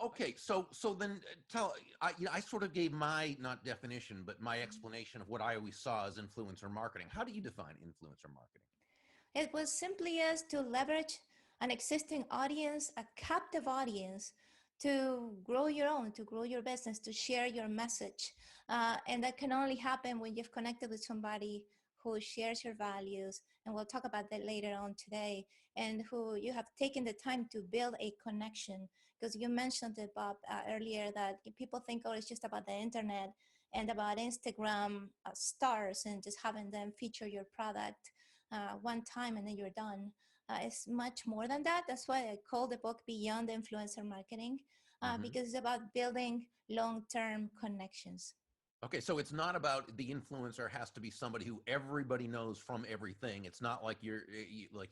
Okay, so then I sort of gave my, not definition, but my explanation of what I always saw as influencer marketing. How do you define influencer marketing? It was simply as to leverage an existing audience, a captive audience, to grow your own, to grow your business, to share your message. And that can only happen when you've connected with somebody who shares your values, and we'll talk about that later on today, and who you have taken the time to build a connection. Because you mentioned it, Bob, earlier, that people think, oh, it's just about the internet and about Instagram stars and just having them feature your product one time and then you're done. It's much more than that. That's why I call the book Beyond Influencer Marketing, because it's about building long-term connections. Okay, so it's not about the influencer has to be somebody who everybody knows from everything. It's not like you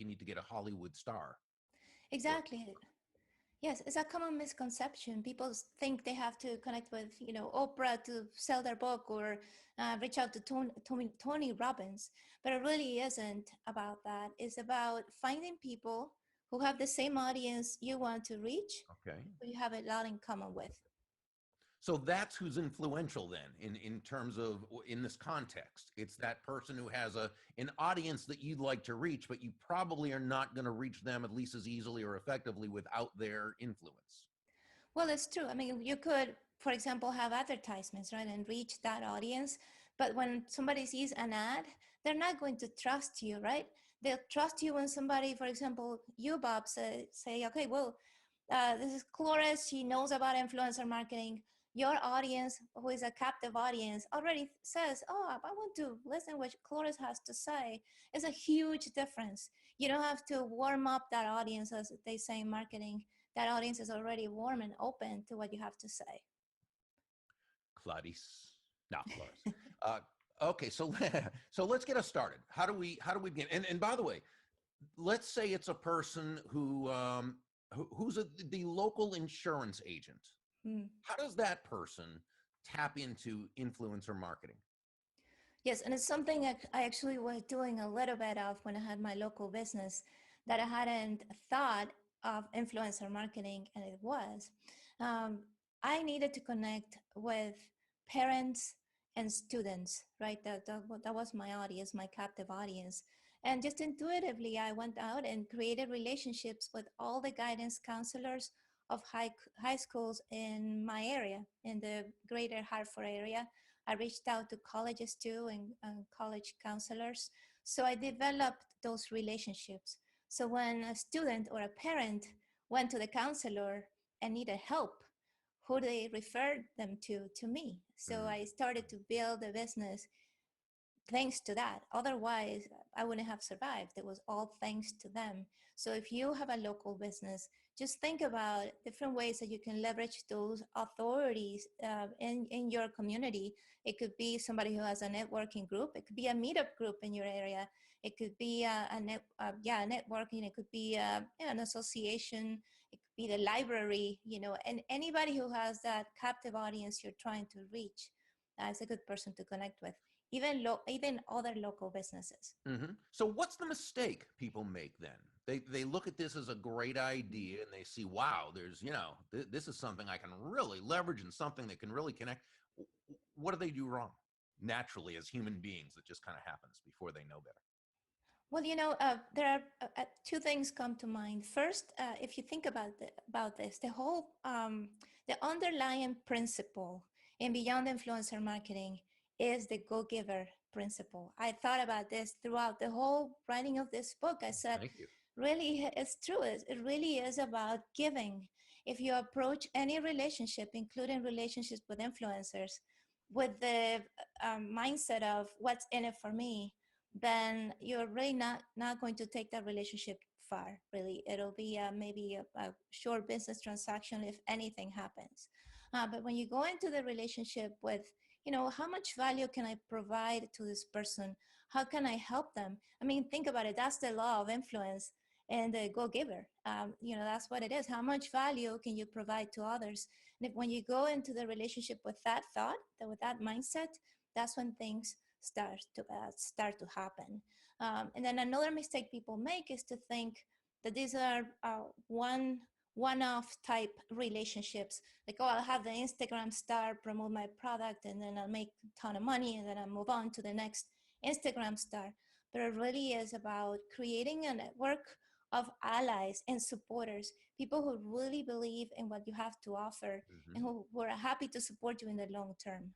need to get a Hollywood star. Exactly. Yes, it's a common misconception. People think they have to connect with, Oprah to sell their book, or reach out to Tony Robbins. But it really isn't about that. It's about finding people who have the same audience you want to reach, okay, who you have a lot in common with. So that's who's influential then in terms of, in this context. It's that person who has an audience that you'd like to reach, but you probably are not going to reach them at least as easily or effectively without their influence. Well, it's true. I mean, you could, for example, have advertisements, right, and reach that audience. But when somebody sees an ad, they're not going to trust you, right? They'll trust you when somebody, for example, you, Bob, say, okay, well, this is Cloris. She knows about influencer marketing. Your audience, who is a captive audience, already says, oh, I want to listen what Cloris has to say. It's a huge difference. You don't have to warm up that audience, as they say in marketing. That audience is already warm and open to what you have to say. Clarice, not Cloris. Okay, so let's get us started. How do we begin? And by the way, let's say it's a person who's the local insurance agent. How does that person tap into influencer marketing? Yes, and it's something I actually was doing a little bit of when I had my local business, that I hadn't thought of influencer marketing, and it was. I needed to connect with parents and students, right? That was my audience, my captive audience. And just intuitively, I went out and created relationships with all the guidance counselors of high schools in my area, in the greater Hartford area. I reached out to colleges too, and college counselors. So I developed those relationships. So when a student or a parent went to the counselor and needed help, who they referred them to me. So I started to build a business thanks to that. Otherwise, I wouldn't have survived. It was all thanks to them. So if you have a local business, just think about different ways that you can leverage those authorities in your community. It could be somebody who has a networking group. It could be a meetup group in your area. It could be networking. It could be an association. It could be the library, and anybody who has that captive audience you're trying to reach. That's a good person to connect with. Even other local businesses. Mm-hmm. So what's the mistake people make then? They look at this as a great idea and they see, wow, there's, this is something I can really leverage and something that can really connect. What do they do wrong naturally as human beings? That just kind of happens before they know better. Well, there are two things come to mind. First, if you think about this, the whole, the underlying principle in Beyond Influencer Marketing is the go-giver principle. I thought about this throughout the whole writing of this book. I said, really, it's true. It really is about giving. If you approach any relationship, including relationships with influencers, with the mindset of what's in it for me, then you're really not going to take that relationship far, really. It'll be maybe a short business transaction if anything happens. But when you go into the relationship with, how much value can I provide to this person? How can I help them? I mean, think about it. That's the law of influence and the go-giver. That's what it is. How much value can you provide to others? And when you go into the relationship with that thought, with that mindset, that's when things start to happen. And then another mistake people make is to think that these are one one-off type relationships. Like, oh, I'll have the Instagram star promote my product and then I'll make a ton of money and then I'll move on to the next Instagram star. But it really is about creating a network of allies and supporters, people who really believe in what you have to offer and who are happy to support you in the long term.